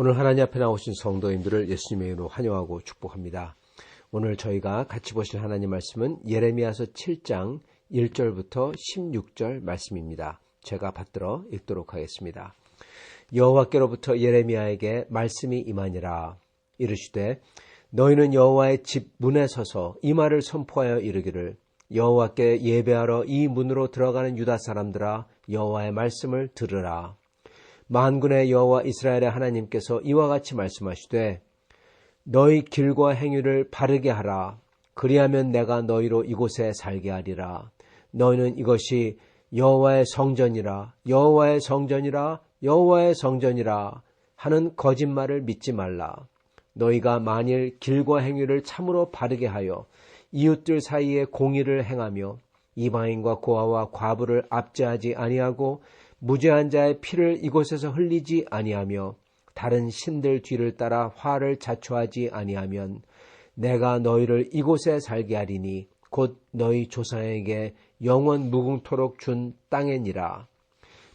오늘 하나님 앞에 나오신 성도님들을 예수님의 이름으로 환영하고 축복합니다. 오늘 저희가 같이 보실 하나님 말씀은 예레미야서 7장 1절부터 16절 말씀입니다. 제가 받들어 읽도록 하겠습니다. 여호와께로부터 예레미야에게 말씀이 임하니라. 이르시되 너희는 여호와의 집 문에 서서 이 말을 선포하여 이르기를 여호와께 예배하러 이 문으로 들어가는 유다 사람들아 여호와의 말씀을 들으라. 만군의 여호와 이스라엘의 하나님께서 이와 같이 말씀하시되 너희 길과 행위를 바르게 하라. 그리하면 내가 너희로 이곳에 살게 하리라. 너희는 이것이 여호와의 성전이라 여호와의 성전이라 여호와의 성전이라 하는 거짓말을 믿지 말라. 너희가 만일 길과 행위를 참으로 바르게 하여 이웃들 사이에 공의를 행하며 이방인과 고아와 과부를 압제하지 아니하고 무죄한 자의 피를 이곳에서 흘리지 아니하며 다른 신들 뒤를 따라 화를 자초하지 아니하면 내가 너희를 이곳에 살게 하리니 곧 너희 조상에게 영원 무궁토록 준 땅이니라.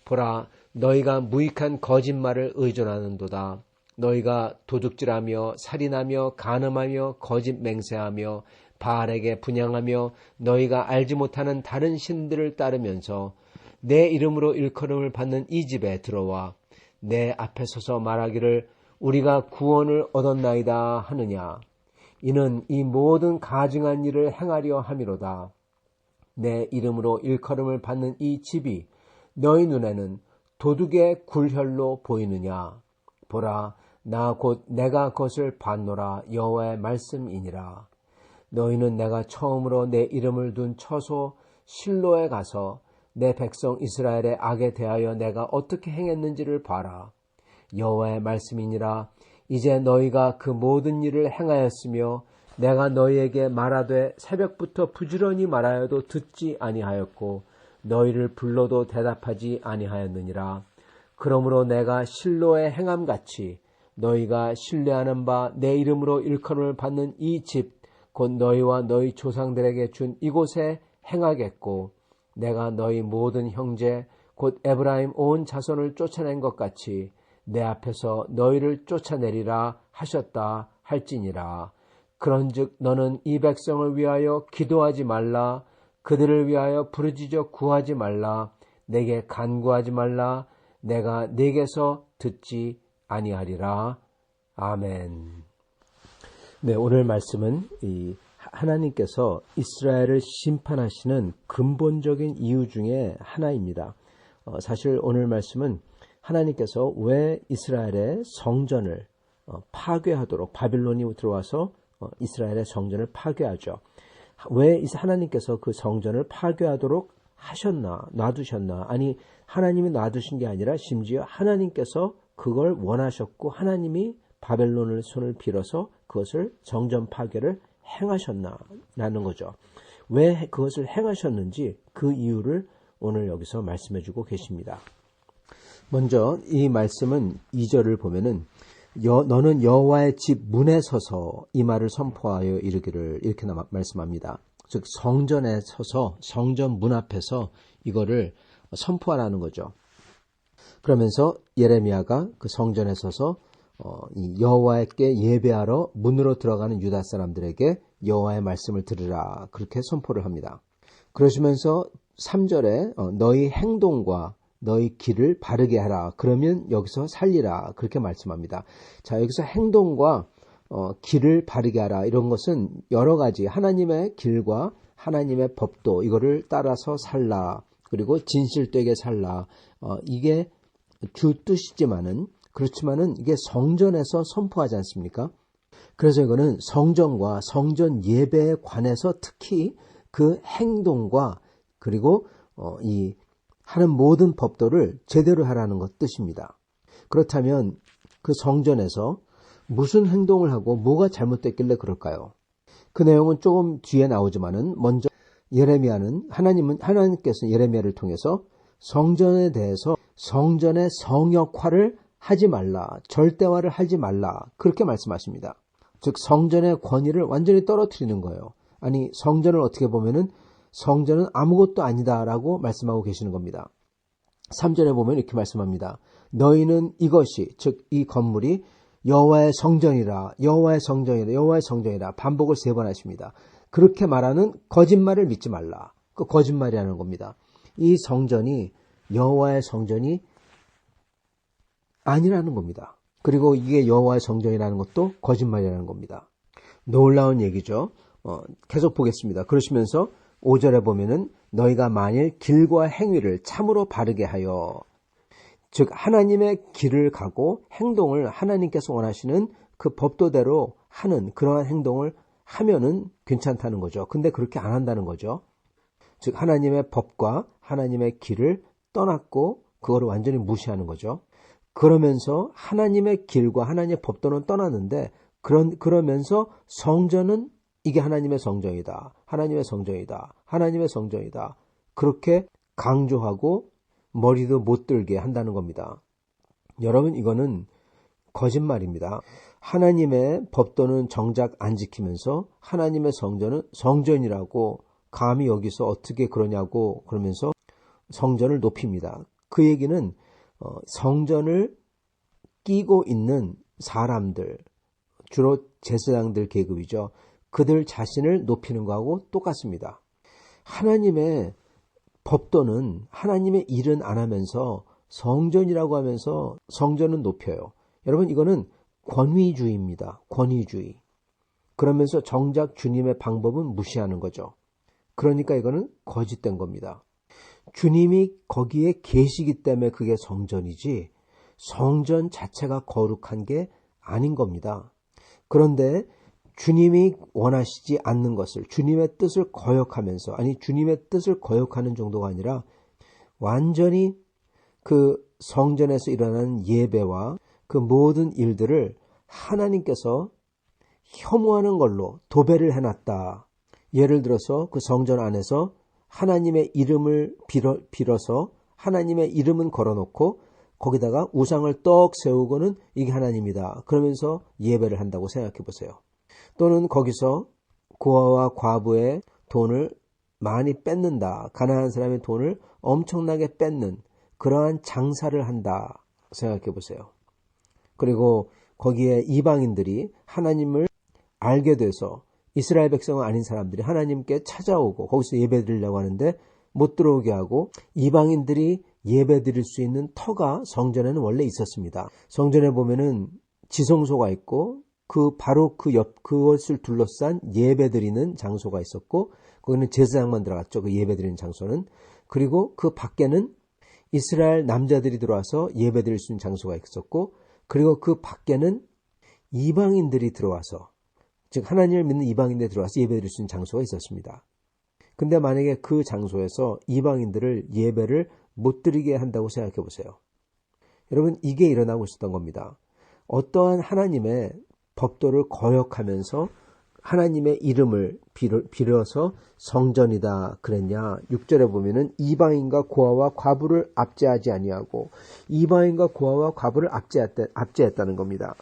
보라, 너희가 무익한 거짓말을 의존하는도다. 너희가 도둑질하며 살인하며 간음하며 거짓 맹세하며 바알에게 분향하며 너희가 알지 못하는 다른 신들을 따르면서 내 이름으로 일컬음을 받는 이 집에 들어와 내 앞에 서서 말하기를 우리가 구원을 얻었나이다 하느냐. 이는 이 모든 가증한 일을 행하려 함이로다. 내 이름으로 일컬음을 받는 이 집이 너희 눈에는 도둑의 굴혈로 보이느냐. 보라, 나 곧 내가 그것을 봤노라. 여호와의 말씀이니라. 너희는 내가 처음으로 내 이름을 둔 처소 실로에 가서 내 백성 이스라엘의 악에 대하여 내가 어떻게 행했는지를 봐라. 여호와의 말씀이니라. 이제 너희가 그 모든 일을 행하였으며 내가 너희에게 말하되 새벽부터 부지런히 말하여도 듣지 아니하였고 너희를 불러도 대답하지 아니하였느니라. 그러므로 내가 실로의 행함같이 너희가 신뢰하는 바 내 이름으로 일컬음을 받는 이 집 곧 너희와 너희 조상들에게 준 이곳에 행하겠고 내가 너희 모든 형제 곧 에브라임 온 자손을 쫓아낸 것 같이 내 앞에서 너희를 쫓아내리라 하셨다 할지니라. 그런즉 너는 이 백성을 위하여 기도하지 말라. 그들을 위하여 부르짖어 구하지 말라. 내게 간구하지 말라. 내가 네게서 듣지 아니하리라. 아멘. 네, 오늘 말씀은 하나님께서 이스라엘을 심판하시는 근본적인 이유 중에 하나입니다. 사실 오늘 말씀은 하나님께서 왜 이스라엘의 성전을 파괴하도록 바빌론이 들어와서 이스라엘의 성전을 파괴하죠. 왜 하나님께서 그 성전을 파괴하도록 하셨나, 놔두셨나? 아니, 하나님이 놔두신 게 아니라 심지어 하나님께서 그걸 원하셨고 하나님이 바벨론을 손을 빌어서 그것을 성전 파괴를 행하셨나라는 거죠. 왜 그것을 행하셨는지 그 이유를 오늘 여기서 말씀해 주고 계십니다. 먼저 이 말씀은 2절을 보면은 너는 여호와의 집 문에 서서 이 말을 선포하여 이르기를 이렇게 말씀합니다. 즉 성전에 서서 성전 문 앞에서 이거를 선포하라는 거죠. 그러면서 예레미야가 그 성전에 서서 이 여호와께 예배하러 문으로 들어가는 유다 사람들에게 여호와의 말씀을 들으라 그렇게 선포를 합니다. 그러시면서 3절에 너희 행동과 너희 길을 바르게 하라. 그러면 여기서 살리라 그렇게 말씀합니다. 자, 여기서 행동과 길을 바르게 하라 이런 것은 여러 가지 하나님의 길과 하나님의 법도 이거를 따라서 살라. 그리고 진실되게 살라. 이게 주 뜻이지만은 그렇지만은 이게 성전에서 선포하지 않습니까? 그래서 이거는 성전과 성전 예배에 관해서 특히 그 행동과 그리고 이 하는 모든 법도를 제대로 하라는 것 뜻입니다. 그렇다면 그 성전에서 무슨 행동을 하고 뭐가 잘못됐길래 그럴까요? 그 내용은 조금 뒤에 나오지만은 먼저 하나님께서 예레미야를 통해서 성전에 대해서 성전의 성역화를 하지 말라, 절대화를 하지 말라 그렇게 말씀하십니다. 즉 성전의 권위를 완전히 떨어뜨리는 거예요. 아니 성전을 어떻게 보면은 성전은 아무것도 아니다라고 말씀하고 계시는 겁니다. 3절에 보면 이렇게 말씀합니다. 너희는 이것이 즉 이 건물이 여호와의 성전이라, 여호와의 성전이라, 여호와의 성전이라 반복을 3번 하십니다. 그렇게 말하는 거짓말을 믿지 말라. 그 거짓말이라는 겁니다. 이 성전이 여호와의 성전이 아니라는 겁니다. 그리고 이게 여호와의 성전이라는 것도 거짓말이라는 겁니다. 놀라운 얘기죠. 계속 보겠습니다. 그러시면서 5절에 보면은 너희가 만일 길과 행위를 참으로 바르게 하여, 즉 하나님의 길을 가고 행동을 하나님께서 원하시는 그 법도대로 하는 그러한 행동을 하면은 괜찮다는 거죠. 근데 그렇게 안 한다는 거죠. 즉 하나님의 법과 하나님의 길을 떠났고 그거를 완전히 무시하는 거죠. 그러면서 하나님의 길과 하나님의 법도는 떠났는데 그러면서 성전은 이게 하나님의 성전이다. 하나님의 성전이다. 하나님의 성전이다. 그렇게 강조하고 머리도 못 들게 한다는 겁니다. 여러분, 이거는 거짓말입니다. 하나님의 법도는 정작 안 지키면서 하나님의 성전은 성전이라고 감히 여기서 어떻게 그러냐고 그러면서 성전을 높입니다. 그 얘기는 성전을 끼고 있는 사람들, 주로 제사장들 계급이죠. 그들 자신을 높이는 거하고 똑같습니다. 하나님의 법도는 하나님의 일은 안 하면서 성전이라고 하면서 성전은 높여요. 여러분, 이거는 권위주의입니다. 권위주의. 그러면서 정작 주님의 방법은 무시하는 거죠. 그러니까 이거는 거짓된 겁니다. 주님이 거기에 계시기 때문에 그게 성전이지 성전 자체가 거룩한 게 아닌 겁니다. 그런데 주님이 원하시지 않는 것을, 주님의 뜻을 거역하면서, 아니 주님의 뜻을 거역하는 정도가 아니라 완전히 그 성전에서 일어나는 예배와 그 모든 일들을 하나님께서 혐오하는 걸로 도배를 해놨다. 예를 들어서 그 성전 안에서 하나님의 이름을 빌어서 하나님의 이름은 걸어놓고 거기다가 우상을 떡 세우고는 이게 하나님이다. 그러면서 예배를 한다고 생각해 보세요. 또는 거기서 고아와 과부의 돈을 많이 뺏는다. 가난한 사람의 돈을 엄청나게 뺏는 그러한 장사를 한다. 생각해 보세요. 그리고 거기에 이방인들이 하나님을 알게 돼서 이스라엘 백성은 아닌 사람들이 하나님께 찾아오고 거기서 예배 드리려고 하는데 못 들어오게 하고 이방인들이 예배 드릴 수 있는 터가 성전에는 원래 있었습니다. 성전에 보면은 지성소가 있고 바로 그것을 둘러싼 예배 드리는 장소가 있었고 거기는 제사장만 들어갔죠. 그 예배 드리는 장소는. 그리고 그 밖에는 이스라엘 남자들이 들어와서 예배 드릴 수 있는 장소가 있었고 그리고 그 밖에는 이방인들이 들어와서 즉 하나님을 믿는 이방인들이 들어와서 예배 드릴 수 있는 장소가 있었습니다. 근데 만약에 그 장소에서 이방인들을 예배를 못 드리게 한다고 생각해 보세요. 여러분, 이게 일어나고 있었던 겁니다. 어떠한 하나님의 법도를 거역하면서 하나님의 이름을 빌어서 성전이다 그랬냐. 6절에 보면은 이방인과 고아와 과부를 압제하지 아니하고 이방인과 고아와 과부를 압제했다는 겁니다.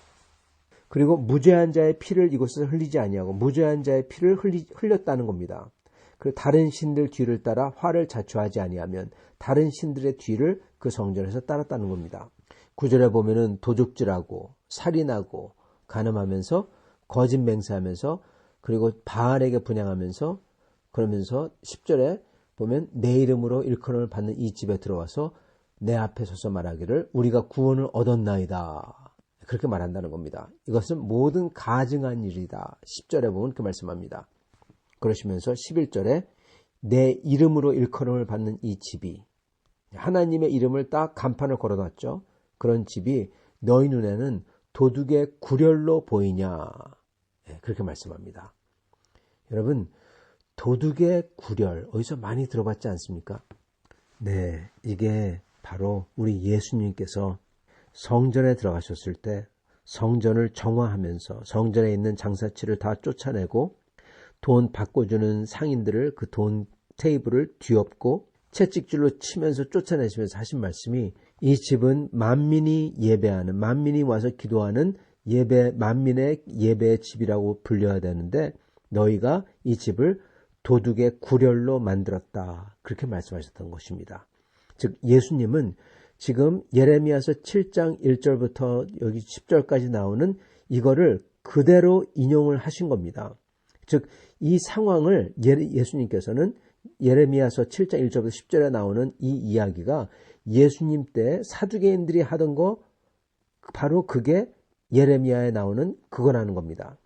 그리고 무죄한 자의 피를 이곳에서 흘리지 아니하고 무죄한 자의 피를 흘렸다는 겁니다. 그리고 다른 신들 뒤를 따라 화를 자초하지 아니하면 다른 신들의 뒤를 그 성전에서 따랐다는 겁니다. 9절에 보면은 도둑질하고 살인하고 간음하면서 거짓 맹세하면서 그리고 바알에게 분향하면서 그러면서 10절에 보면 내 이름으로 일컬음을 받는 이 집에 들어와서 내 앞에 서서 말하기를 우리가 구원을 얻었나이다. 그렇게 말한다는 겁니다. 이것은 모든 가증한 일이다. 10절에 보면 그 말씀합니다. 그러시면서 11절에 내 이름으로 일컬음을 받는 이 집이 하나님의 이름을 딱 간판을 걸어놨죠. 그런 집이 너희 눈에는 도둑의 구렬로 보이냐. 그렇게 말씀합니다. 여러분, 도둑의 구렬 어디서 많이 들어봤지 않습니까? 네, 이게 바로 우리 예수님께서 성전에 들어가셨을 때 성전을 정화하면서 성전에 있는 장사치를 다 쫓아내고 돈 바꿔주는 상인들을 그 돈 테이블을 뒤엎고 채찍질로 치면서 쫓아내시면서 하신 말씀이 이 집은 만민이 예배하는 만민이 와서 기도하는 만민의 예배의 집이라고 불려야 되는데 너희가 이 집을 도둑의 구렬로 만들었다. 그렇게 말씀하셨던 것입니다. 즉 예수님은 지금 예레미야서 7장 1절부터 여기 10절까지 나오는 이거를 그대로 인용을 하신 겁니다. 즉 이 상황을 예수님께서는 예레미야서 7장 1절부터 10절에 나오는 이 이야기가 예수님 때 사두개인들이 하던 거 바로 그게 예레미야에 나오는 그거라는 겁니다.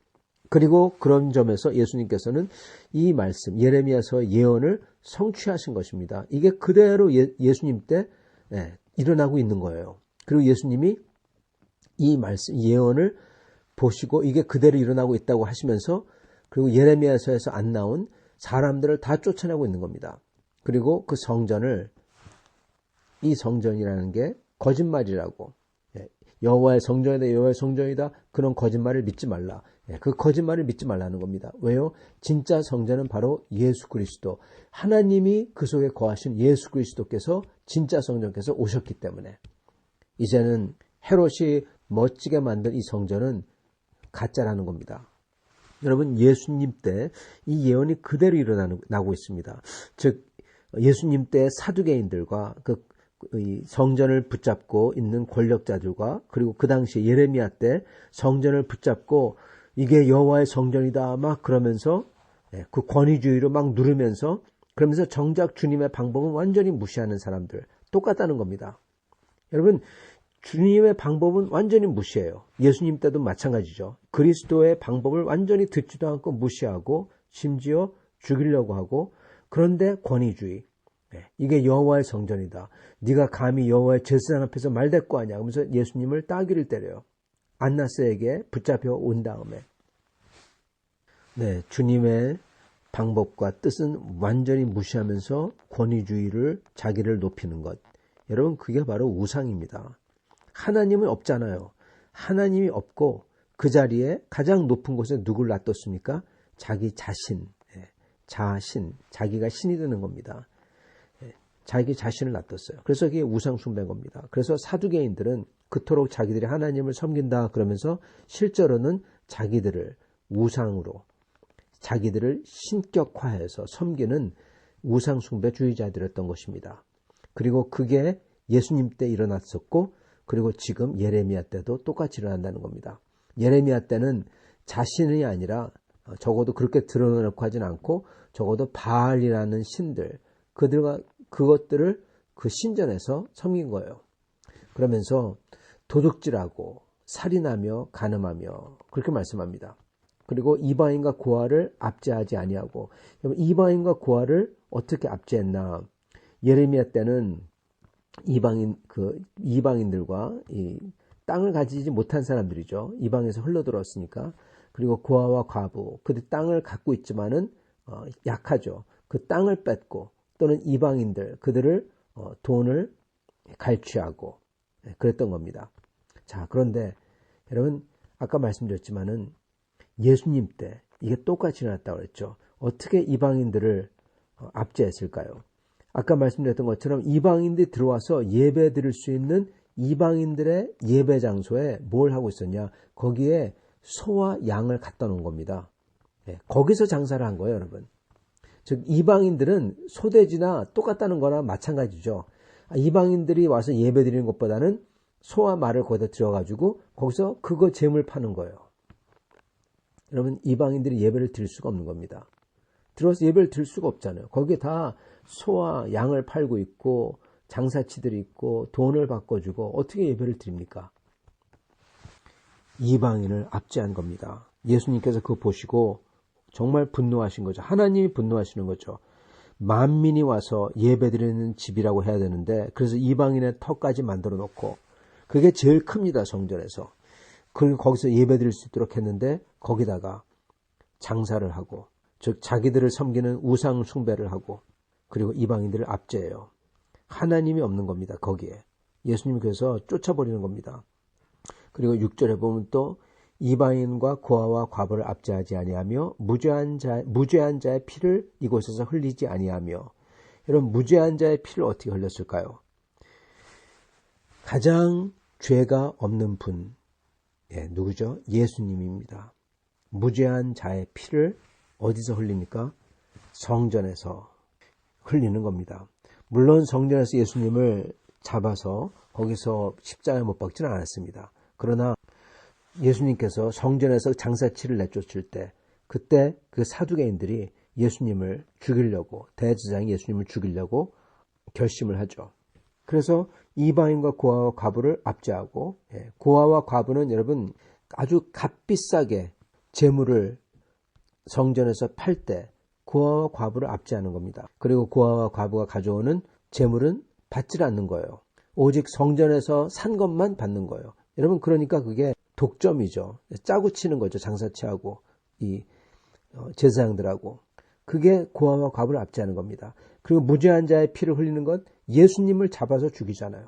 그리고 그런 점에서 예수님께서는 이 말씀 예레미야서 예언을 성취하신 것입니다. 이게 그대로 예수님 때 일어나고 있는 거예요. 그리고 예수님이 이 말씀 예언을 보시고 이게 그대로 일어나고 있다고 하시면서 그리고 예레미야서에서 안 나온 사람들을 다 쫓아내고 있는 겁니다. 그리고 그 성전을 이 성전이라는 게 거짓말이라고 여호와의 성전이다 여호와의 성전이다 그런 거짓말을 믿지 말라. 그 거짓말을 믿지 말라는 겁니다. 왜요? 진짜 성전은 바로 예수 그리스도 하나님이 그 속에 거하신 예수 그리스도께서 진짜 성전께서 오셨기 때문에 이제는 헤롯이 멋지게 만든 이 성전은 가짜라는 겁니다. 여러분 예수님 때 이 예언이 그대로 일어나고 있습니다. 즉 예수님 때 사두개인들과 이 성전을 붙잡고 있는 권력자들과 그리고 그 당시에 예레미야 때 성전을 붙잡고 이게 여호와의 성전이다 막 그러면서 그 권위주의로 막 누르면서 그러면서 정작 주님의 방법은 완전히 무시하는 사람들 똑같다는 겁니다. 여러분 주님의 방법은 완전히 무시해요. 예수님 때도 마찬가지죠. 그리스도의 방법을 완전히 듣지도 않고 무시하고 심지어 죽이려고 하고 그런데 권위주의 이게 여호와의 성전이다. 네가 감히 여호와의 제사장 앞에서 말대꾸하냐 하면서 예수님을 따귀를 때려요. 안나스에게 붙잡혀 온 다음에 주님의 방법과 뜻은 완전히 무시하면서 권위주의를 자기를 높이는 것. 여러분 그게 바로 우상입니다. 하나님은 없잖아요. 하나님이 없고 그 자리에 가장 높은 곳에 누굴 놔뒀습니까? 자기 자신, 자기가 신이 되는 겁니다. 자기 자신을 놔뒀어요. 그래서 그게 우상 숭배인 겁니다. 그래서 사두개인들은 그토록 자기들이 하나님을 섬긴다 그러면서 실제로는 자기들을 우상으로 자기들을 신격화해서 섬기는 우상 숭배주의자들이었던 것입니다. 그리고 그게 예수님 때 일어났었고 그리고 지금 예레미야 때도 똑같이 일어난다는 겁니다. 예레미야 때는 자신이 아니라 적어도 그렇게 드러내놓고 하진 않고 적어도 바알이라는 신들 그것들을 그 신전에서 섬긴 거예요. 그러면서 도둑질하고 살인하며 간음하며 그렇게 말씀합니다. 그리고 이방인과 고아를 압제하지 아니하고 이방인과 고아를 어떻게 압제했나? 예레미야 때는 이방인들과 이 땅을 가지지 못한 사람들이죠. 이방에서 흘러들었으니까. 그리고 고아와 과부, 그들 땅을 갖고 있지만은 약하죠. 그 땅을 뺏고 또는 이방인들 그들을 돈을 갈취하고 그랬던 겁니다. 자, 그런데 여러분 아까 말씀드렸지만은 예수님 때 이게 똑같이 일어났다고 그랬죠. 어떻게 이방인들을 압제했을까요? 아까 말씀드렸던 것처럼 이방인들이 들어와서 예배 드릴 수 있는 이방인들의 예배 장소에 뭘 하고 있었냐? 거기에 소와 양을 갖다 놓은 겁니다. 거기서 장사를 한 거예요, 여러분. 즉 이방인들은 소돼지나 똑같다는 거나 마찬가지죠. 이방인들이 와서 예배 드리는 것보다는 소와 말을 거기다 들여가지고 거기서 그거 재물 파는 거예요. 여러분 이방인들이 예배를 드릴 수가 없는 겁니다. 들어와서 예배를 드릴 수가 없잖아요. 거기에 다 소와 양을 팔고 있고 장사치들이 있고 돈을 바꿔주고 어떻게 예배를 드립니까? 이방인을 압제한 겁니다. 예수님께서 그거 보시고 정말 분노하신 거죠. 하나님이 분노하시는 거죠. 만민이 와서 예배드리는 집이라고 해야 되는데 그래서 이방인의 터까지 만들어 놓고 그게 제일 큽니다. 성전에서. 그리고 거기서 예배드릴 수 있도록 했는데 거기다가 장사를 하고 즉 자기들을 섬기는 우상 숭배를 하고 그리고 이방인들을 압제해요. 하나님이 없는 겁니다. 거기에. 예수님이 그래서 쫓아버리는 겁니다. 그리고 6절에 보면 또 이방인과 고아와 과부를 압제하지 아니하며 무죄한 자의 피를 이곳에서 흘리지 아니하며 여러분 무죄한 자의 피를 어떻게 흘렸을까요? 가장 죄가 없는 분 누구죠? 예수님입니다. 무죄한 자의 피를 어디서 흘립니까? 성전에서 흘리는 겁니다. 물론 성전에서 예수님을 잡아서 거기서 십자가에 못 박지는 않았습니다. 그러나 예수님께서 성전에서 장사치를 내쫓을 때 그때 그 사두개인들이 예수님을 죽이려고, 대제사장이 예수님을 죽이려고 결심을 하죠. 그래서 이방인과 고아와 과부를 압제하고, 고아와 과부는 여러분 아주 값비싸게 재물을 성전에서 팔 때 고아와 과부를 압제하는 겁니다. 그리고 고아와 과부가 가져오는 재물은 받질 않는 거예요. 오직 성전에서 산 것만 받는 거예요. 여러분, 그러니까 그게 독점이죠. 짜고 치는 거죠. 장사치하고 이 제사장들하고. 그게 고아와 과부를 압제하는 겁니다. 그리고 무죄한 자의 피를 흘리는 것, 예수님을 잡아서 죽이잖아요.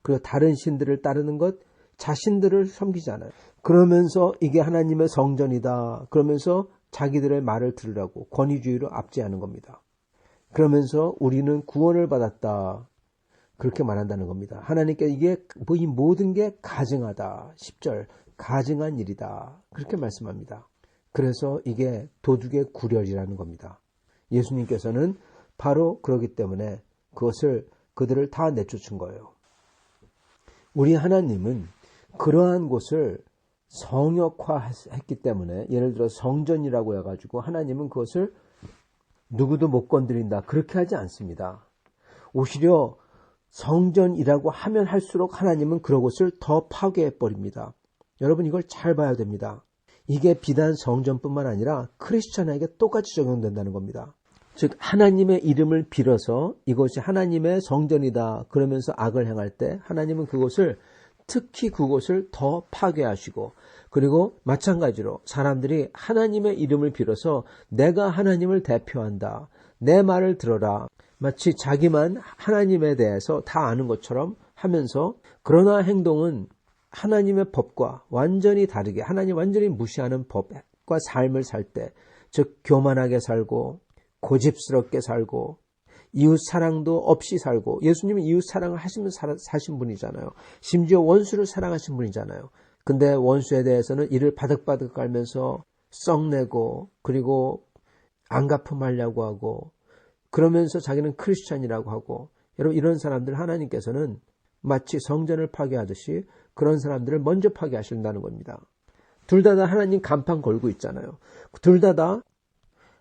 그리고 다른 신들을 따르는 것, 자신들을 섬기잖아요. 그러면서 이게 하나님의 성전이다. 그러면서 자기들의 말을 들으라고 권위주의로 압제하는 겁니다. 그러면서 우리는 구원을 받았다. 그렇게 말한다는 겁니다. 하나님께 이게 이 모든 게 가증하다. 10절 가증한 일이다. 그렇게 말씀합니다. 그래서 이게 도둑의 구렬이라는 겁니다. 예수님께서는 바로 그러기 때문에 그들을 다 내쫓은 거예요. 우리 하나님은 그러한 곳을 성역화했기 때문에, 예를 들어 성전이라고 해가지고 하나님은 그것을 누구도 못 건드린다, 그렇게 하지 않습니다. 오히려 성전이라고 하면 할수록 하나님은 그런 곳을 더 파괴해버립니다. 여러분, 이걸 잘 봐야 됩니다. 이게 비단 성전뿐만 아니라 크리스천에게 똑같이 적용된다는 겁니다. 즉 하나님의 이름을 빌어서 이것이 하나님의 성전이다 그러면서 악을 행할 때 하나님은 그곳을, 특히 그곳을 더 파괴하시고, 그리고 마찬가지로 사람들이 하나님의 이름을 빌어서 내가 하나님을 대표한다, 내 말을 들어라, 마치 자기만 하나님에 대해서 다 아는 것처럼 하면서, 그러나 행동은 하나님의 법과 완전히 다르게, 하나님 완전히 무시하는 법과 삶을 살 때, 즉 교만하게 살고 고집스럽게 살고 이웃 사랑도 없이 살고, 예수님은 이웃 사랑을 하시면서 사신 분이잖아요. 심지어 원수를 사랑하신 분이잖아요. 근데 원수에 대해서는 이를 바득바득 깔면서 썩내고, 그리고 안갚음하려고 하고, 그러면서 자기는 크리스찬이라고 하고, 여러분 이런 사람들 하나님께서는 마치 성전을 파괴하듯이 그런 사람들을 먼저 파괴하신다는 겁니다. 둘 다 하나님 간판 걸고 있잖아요. 둘 다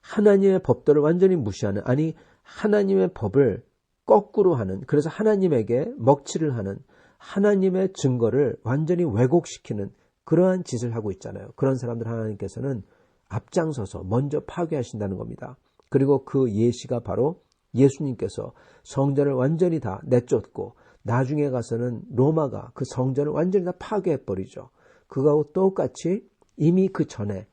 하나님의 법도를 완전히 무시하는, 아니 하나님의 법을 거꾸로 하는, 그래서 하나님에게 먹칠을 하는, 하나님의 증거를 완전히 왜곡시키는 그러한 짓을 하고 있잖아요. 그런 사람들 하나님께서는 앞장서서 먼저 파괴하신다는 겁니다. 그리고 그 예시가 바로 예수님께서 성전을 완전히 다 내쫓고 나중에 가서는 로마가 그 성전을 완전히 다 파괴해버리죠. 그거하고 똑같이 이미 그 전에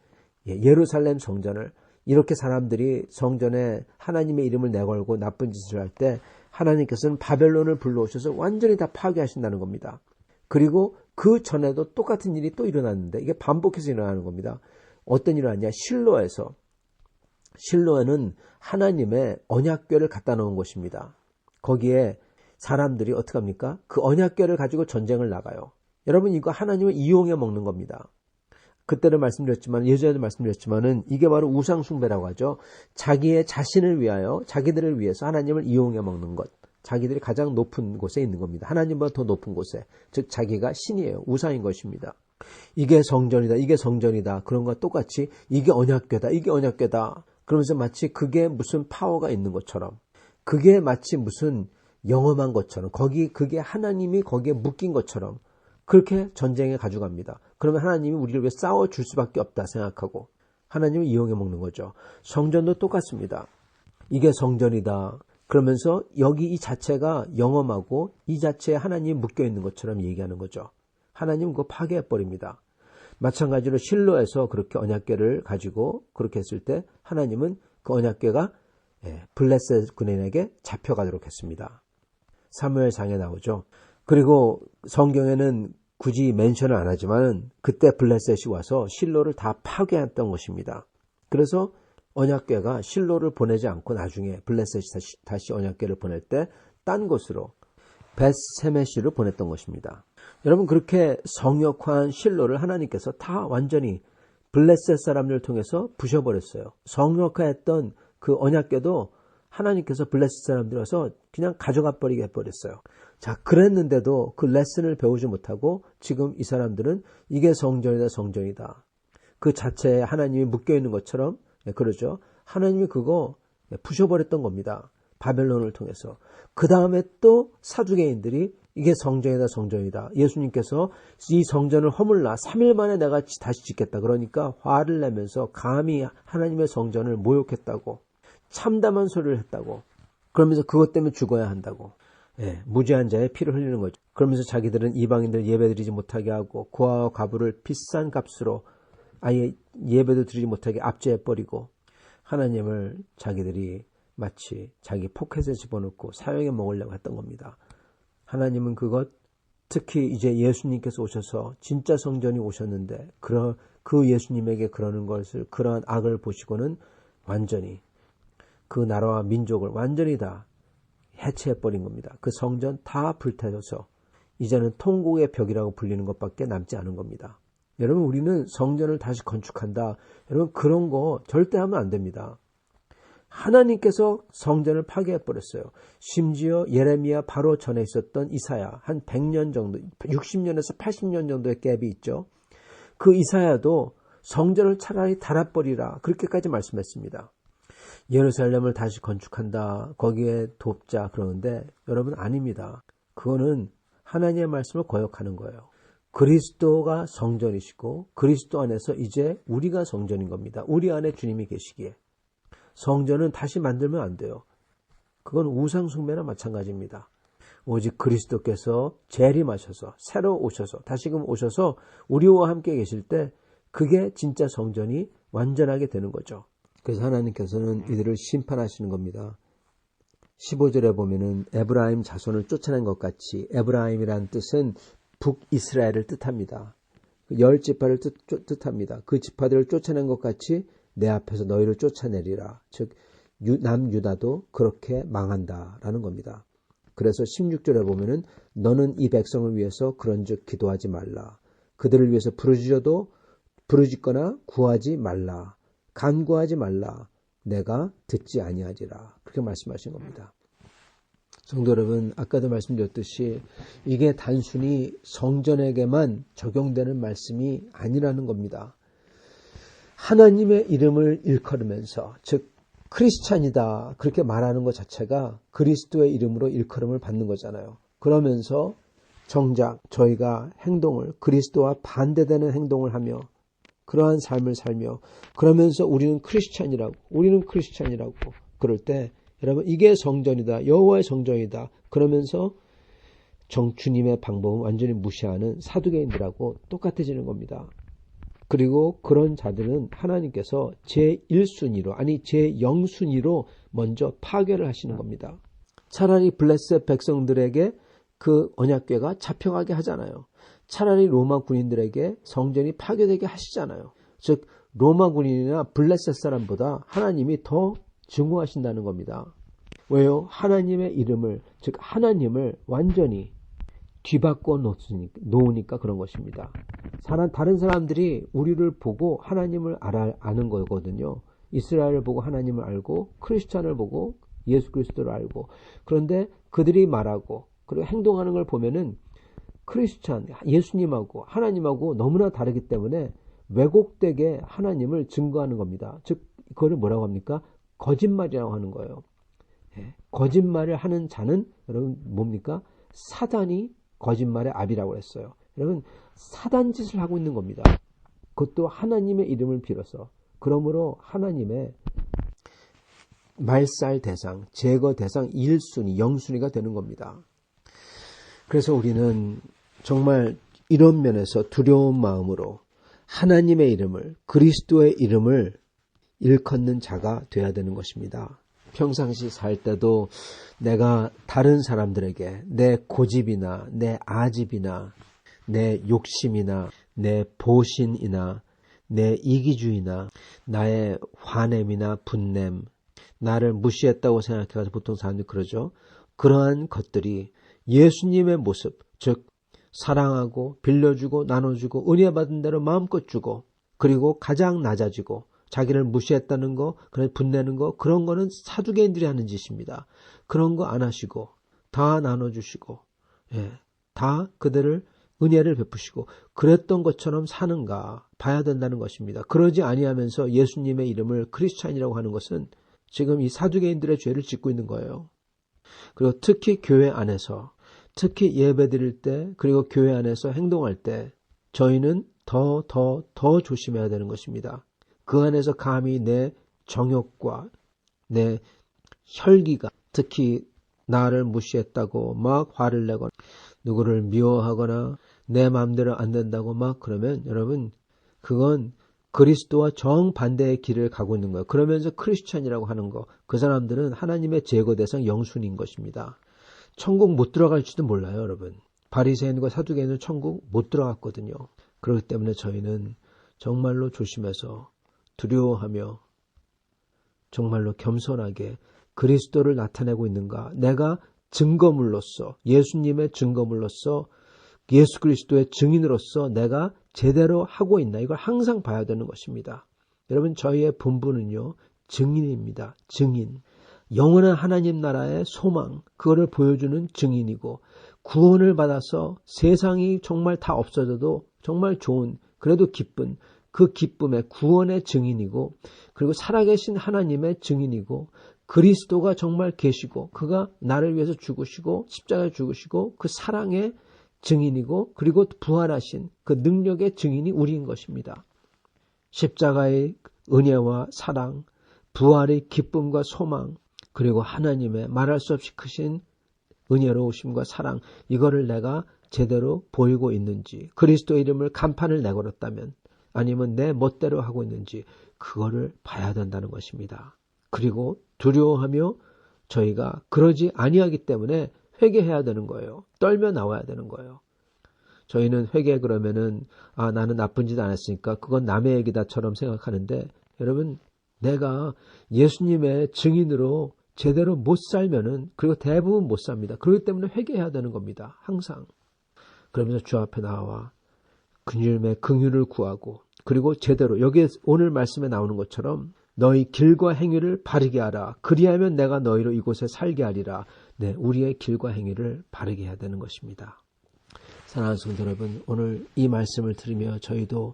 예루살렘 성전을 이렇게 사람들이 성전에 하나님의 이름을 내걸고 나쁜 짓을 할 때 하나님께서는 바벨론을 불러오셔서 완전히 다 파괴하신다는 겁니다. 그리고 그 전에도 똑같은 일이 또 일어났는데 이게 반복해서 일어나는 겁니다. 어떤 일이 일어났냐? 실로에는 하나님의 언약궤를 갖다 놓은 곳입니다. 거기에 사람들이 어떻게 합니까? 그 언약궤를 가지고 전쟁을 나가요. 여러분, 이거 하나님을 이용해 먹는 겁니다. 그때도 말씀드렸지만, 예전에도 말씀드렸지만은 이게 바로 우상숭배라고 하죠. 자기의 자신을 위하여, 자기들을 위해서 하나님을 이용해 먹는 것. 자기들이 가장 높은 곳에 있는 겁니다. 하나님보다 더 높은 곳에. 즉 자기가 신이에요. 우상인 것입니다. 이게 성전이다, 이게 성전이다, 그런 것과 똑같이 이게 언약궤다, 이게 언약궤다, 그러면서 마치 그게 무슨 파워가 있는 것처럼, 그게 마치 무슨 영험한 것처럼, 그게 하나님이 거기에 묶인 것처럼 그렇게 전쟁에 가져갑니다. 그러면 하나님이 우리를 위해 싸워줄 수밖에 없다 생각하고 하나님을 이용해 먹는 거죠. 성전도 똑같습니다. 이게 성전이다 그러면서 여기 이 자체가 영험하고 이 자체에 하나님이 묶여있는 것처럼 얘기하는 거죠. 하나님은 그거 파괴해버립니다. 마찬가지로 실로에서 그렇게 언약궤를 가지고 그렇게 했을 때 하나님은 그 언약궤가 블레셋 군인에게 잡혀가도록 했습니다. 사무엘상에 나오죠. 그리고 성경에는 굳이 멘션을 안 하지만 그때 블레셋이 와서 실로를 다 파괴했던 것입니다. 그래서 언약궤가 실로를 보내지 않고 나중에 블레셋이 다시 언약궤를 보낼 때 딴 곳으로 벳세메시를 보냈던 것입니다. 여러분, 그렇게 성역화한 실로를 하나님께서 다 완전히 블레셋 사람들을 통해서 부셔버렸어요. 성역화했던 그 언약궤도 하나님께서 블레셋 사람들이 와서 그냥 가져가 버리게 해버렸어요. 자, 그랬는데도 그 레슨을 배우지 못하고 지금 이 사람들은 이게 성전이다, 성전이다. 그 자체에 하나님이 묶여있는 것처럼, 그러죠. 하나님이 그거 부셔버렸던 겁니다. 바벨론을 통해서. 그 다음에 또 사두개인들이 이게 성전이다, 성전이다. 예수님께서 이 성전을 허물라 3일 만에 내가 다시 짓겠다. 그러니까 화를 내면서 감히 하나님의 성전을 모욕했다고, 참담한 소리를 했다고, 그러면서 그것 때문에 죽어야 한다고. 무죄한 자의 피를 흘리는 거죠. 그러면서 자기들은 이방인들 예배드리지 못하게 하고 고아와 과부를 비싼 값으로 아예 예배도 드리지 못하게 압제해버리고 하나님을 자기들이 마치 자기 포켓에 집어넣고 사용해 먹으려고 했던 겁니다. 하나님은 그것, 특히 이제 예수님께서 오셔서 진짜 성전이 오셨는데 그 예수님에게 그러는 것을, 그러한 악을 보시고는 완전히 그 나라와 민족을 완전히 다 해체해버린 겁니다. 그 성전 다 불태워서 이제는 통곡의 벽이라고 불리는 것밖에 남지 않은 겁니다. 여러분, 우리는 성전을 다시 건축한다. 여러분, 그런 거 절대 하면 안 됩니다. 하나님께서 성전을 파괴해버렸어요. 심지어 예레미야 바로 전에 있었던 이사야, 한 100년 정도, 60년에서 80년 정도의 갭이 있죠. 그 이사야도 성전을 차라리 닳아버리라, 그렇게까지 말씀했습니다. 예루살렘을 다시 건축한다, 거기에 돕자, 그러는데 여러분, 아닙니다. 그거는 하나님의 말씀을 거역하는 거예요. 그리스도가 성전이시고 그리스도 안에서 이제 우리가 성전인 겁니다. 우리 안에 주님이 계시기에. 성전은 다시 만들면 안 돼요. 그건 우상 숭배나 마찬가지입니다. 오직 그리스도께서 재림하셔서 새로 오셔서 다시금 오셔서 우리와 함께 계실 때 그게 진짜 성전이 완전하게 되는 거죠. 그래서 하나님께서는 이들을 심판하시는 겁니다. 15절에 보면은 에브라임 자손을 쫓아낸 것 같이, 에브라임이란 뜻은 북이스라엘을 뜻합니다. 10지파를 뜻합니다. 그 지파들을 쫓아낸 것 같이 내 앞에서 너희를 쫓아내리라. 즉 남유다도 그렇게 망한다라는 겁니다. 그래서 16절에 보면은 너는 이 백성을 위해서 그런즉 기도하지 말라. 그들을 위해서 부르짖거나 구하지 말라. 간구하지 말라. 내가 듣지 아니하리라. 그렇게 말씀하신 겁니다. 성도 여러분, 아까도 말씀드렸듯이 이게 단순히 성전에게만 적용되는 말씀이 아니라는 겁니다. 하나님의 이름을 일컬으면서, 즉 크리스찬이다 그렇게 말하는 것 자체가 그리스도의 이름으로 일컬음을 받는 거잖아요. 그러면서 정작 저희가 행동을 그리스도와 반대되는 행동을 하며 그러한 삶을 살며 그러면서 우리는 크리스찬이라고 그럴 때 여러분, 이게 성전이다, 여호와의 성전이다 그러면서 주님의 방법은 완전히 무시하는 사두개인들하고 똑같아지는 겁니다. 그리고 그런 자들은 하나님께서 제1순위로 아니 제0순위로 먼저 파괴를 하시는 겁니다. 차라리 블레셋 백성들에게 그 언약궤가 잡혀가게 하잖아요. 차라리 로마 군인들에게 성전이 파괴되게 하시잖아요. 즉 로마 군인이나 블레셋 사람보다 하나님이 더 증오하신다는 겁니다. 왜요? 하나님의 이름을, 즉 하나님을 완전히 뒤바꿔 놓으니까 그런 것입니다. 다른 사람들이 우리를 보고 하나님을 아는 거거든요. 이스라엘을 보고 하나님을 알고 크리스찬을 보고 예수 그리스도를 알고, 그런데 그들이 말하고 그리고 행동하는 걸 보면은 크리스찬, 예수님하고 하나님하고 너무나 다르기 때문에 왜곡되게 하나님을 증거하는 겁니다. 즉 그거를 뭐라고 합니까? 거짓말이라고 하는 거예요. 거짓말을 하는 자는 여러분 뭡니까? 사단이 거짓말의 압이라고 했어요. 여러분, 사단 짓을 하고 있는 겁니다. 그것도 하나님의 이름을 빌어서. 그러므로 하나님의 말살 대상, 제거 대상 1순위, 0순위가 되는 겁니다. 그래서 우리는 정말 이런 면에서 두려운 마음으로 하나님의 이름을, 그리스도의 이름을 일컫는 자가 되어야 되는 것입니다. 평상시 살 때도 내가 다른 사람들에게 내 고집이나 내 아집이나 내 욕심이나 내 보신이나 내 이기주의나 나의 화냄이나 분냄, 나를 무시했다고 생각해서 보통 사람들이 그러죠. 그러한 것들이 예수님의 모습, 즉 사랑하고 빌려주고 나눠주고 은혜 받은 대로 마음껏 주고 그리고 가장 낮아지고 자기를 무시했다는 거, 그래 분내는 거, 그런 거는 사두개인들이 하는 짓입니다. 그런 거 안 하시고 다 나눠주시고 다 그들을 은혜를 베푸시고 그랬던 것처럼 사는가 봐야 된다는 것입니다. 그러지 아니하면서 예수님의 이름을 크리스찬이라고 하는 것은 지금 이 사두개인들의 죄를 짓고 있는 거예요. 그리고 특히 교회 안에서, 특히 예배 드릴 때, 그리고 교회 안에서 행동할 때 저희는 더 조심해야 되는 것입니다. 그 안에서 감히 내 정욕과 내 혈기가, 특히 나를 무시했다고 막 화를 내거나 누구를 미워하거나 내 마음대로 안 된다고 막 그러면 여러분, 그건 그리스도와 정반대의 길을 가고 있는 거예요. 그러면서 크리스찬이라고 하는 거, 그 사람들은 하나님의 제거 대상 영순인 것입니다. 천국 못 들어갈지도 몰라요, 여러분. 바리새인과 사두개인은 천국 못 들어갔거든요. 그렇기 때문에 저희는 정말로 조심해서 두려워하며 정말로 겸손하게 그리스도를 나타내고 있는가, 내가 증거물로서, 예수님의 증거물로서, 예수 그리스도의 증인으로서 내가 제대로 하고 있나, 이걸 항상 봐야 되는 것입니다. 여러분, 저희의 본분은요, 증인입니다. 증인. 영원한 하나님 나라의 소망, 그거를 보여주는 증인이고, 구원을 받아서 세상이 정말 다 없어져도 정말 좋은, 그래도 기쁜, 그 기쁨의 구원의 증인이고, 그리고 살아계신 하나님의 증인이고, 그리스도가 정말 계시고 그가 나를 위해서 죽으시고 십자가에 죽으시고 그 사랑의 증인이고, 그리고 부활하신 그 능력의 증인이 우리인 것입니다. 십자가의 은혜와 사랑, 부활의 기쁨과 소망, 그리고 하나님의 말할 수 없이 크신 은혜로우심과 사랑, 이거를 내가 제대로 보이고 있는지, 그리스도의 이름을 간판을 내걸었다면 아니면 내 멋대로 하고 있는지, 그거를 봐야 된다는 것입니다. 그리고 두려워하며 저희가 그러지 아니하기 때문에 회개해야 되는 거예요. 떨며 나와야 되는 거예요. 저희는 회개 그러면은 나는 나쁜 짓 안 했으니까 그건 남의 얘기다처럼 생각하는데, 여러분, 내가 예수님의 증인으로 제대로 못 살면은, 그리고 대부분 못 삽니다. 그렇기 때문에 회개해야 되는 겁니다. 항상. 그러면서 주 앞에 나와 그님의 긍휼을 구하고, 그리고 제대로 여기에 오늘 말씀에 나오는 것처럼 너희 길과 행위를 바르게 하라. 그리하면 내가 너희로 이곳에 살게 하리라. 네, 우리의 길과 행위를 바르게 해야 되는 것입니다. 사랑하는 성도 여러분, 오늘 이 말씀을 들으며 저희도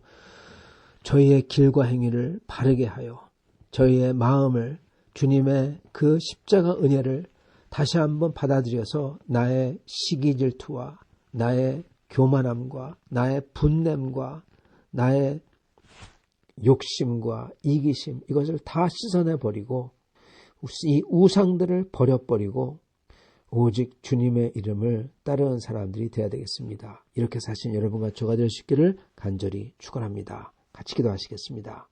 저희의 길과 행위를 바르게 하여 저희의 마음을 주님의 그 십자가 은혜를 다시 한번 받아들여서 나의 시기 질투와 나의 교만함과 나의 분냄과 나의 욕심과 이기심, 이것을 다 씻어내버리고 이 우상들을 버려버리고 오직 주님의 이름을 따르는 사람들이 되어야 되겠습니다. 이렇게 사신 여러분과 저가 될 수 있기를 간절히 축원합니다. 같이 기도하시겠습니다.